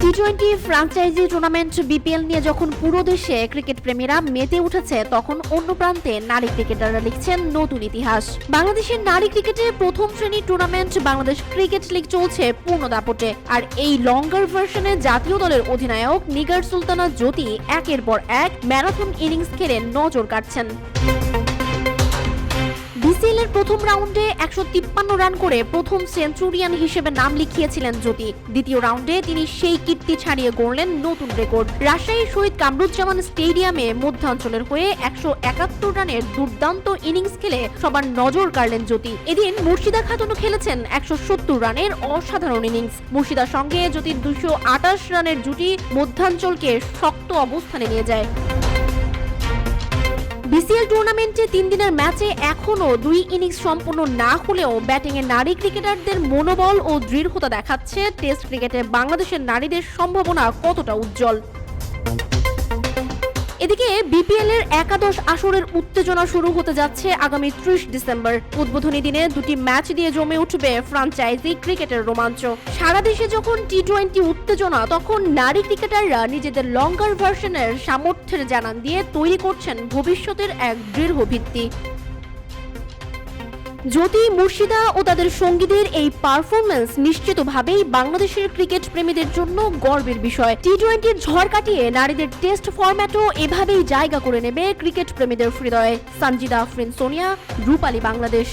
টি-20 franchise tournament BPL নিয়ে যখন পুরো দেশে ক্রিকেট প্রেমীরা মেতে উঠেছে, তখন অন্য প্রান্তে নারী ক্রিকেটাররা লিখছেন নতুন ইতিহাস। বাংলাদেশের নারী ক্রিকেটে প্রথম শ্রেণীর টুর্নামেন্ট বাংলাদেশ ক্রিকেট লিগ চলছে পূর্ণ দাপটে। আর এই লঙ্গার ভার্সনে জাতীয় দলের অধিনায়ক নিগার সুলতানা জ্যোতি একের পর এক ম্যারাথন ইনিংস খেলে নজর কাটছেন। বিসিএল এর প্রথম রাউন্ডে 153 রান করে প্রথম সেঞ্চুরিয়ান হিসেবে নাম লিখিয়েছিলেন জ্যোতি। দ্বিতীয় রাউন্ডে তিনি সেই কীর্তি ছাড়িয়ে গড়লেন নতুন রেকর্ড। রাজশাহী শহীদ কামরুজ্জামান স্টেডিয়ামে মধ্যাঞ্চলের হয়ে 171 রানের দুর্দান্ত ইনিংস খেলে সবার নজর কাড়লেন জ্যোতি। এদিন মুর্শিদা খাতুনও খেলেছেন 170 রানের অসাধারণ ইনিংস। মুর্শিদার সঙ্গে জ্যোতির 228 রানের জুটি মধ্যাঞ্চলকে শক্ত অবস্থানে নিয়ে যায়। বিসিএল টুর্নামেন্টে 3 দিনের ম্যাচে এখনও 2 ইনিংস সম্পূর্ণ না হলেও ব্যাটিংয়ে নারী ক্রিকেটারদের মনোবল ও দৃঢ়তা দেখাচ্ছে টেস্ট ক্রিকেটে বাংলাদেশের নারীদের সম্ভাবনা কতটা উজ্জ্বল। এদিকে বিপিএল এর একাদশ আসরের উত্তেজনা শুরু হতে যাচ্ছে আগামী 30 ডিসেম্বর। উদ্বোধনী দিনে 2টি ম্যাচ দিয়ে জমে উঠবে ফ্র্যাঞ্চাইজি ক্রিকেটের রোমাঞ্চ। সারা দেশে যখন টি-20 উত্তেজনা, তখন নারী ক্রিকেটাররা নিজেদের লঙ্গার ভার্সনের সামর্থ্যের জানান দিয়ে তৈরি করছেন ভবিষ্যতের এক দৃঢ় ভিত্তি। জ্যোতি, মুর্শিদা ও তাদের সঙ্গীদের এই পারফরমেন্স নিশ্চিতভাবেই বাংলাদেশের ক্রিকেট প্রেমীদের জন্য গর্বের বিষয়। টি-20 ঝড় কাটিয়ে নারীদের টেস্ট ফরম্যাটও এভাবেই জায়গা করে নেবে ক্রিকেট প্রেমীদের হৃদয়ে। সঞ্জিদা আফরিন, সোনিয়া, রূপালী, বাংলাদেশ।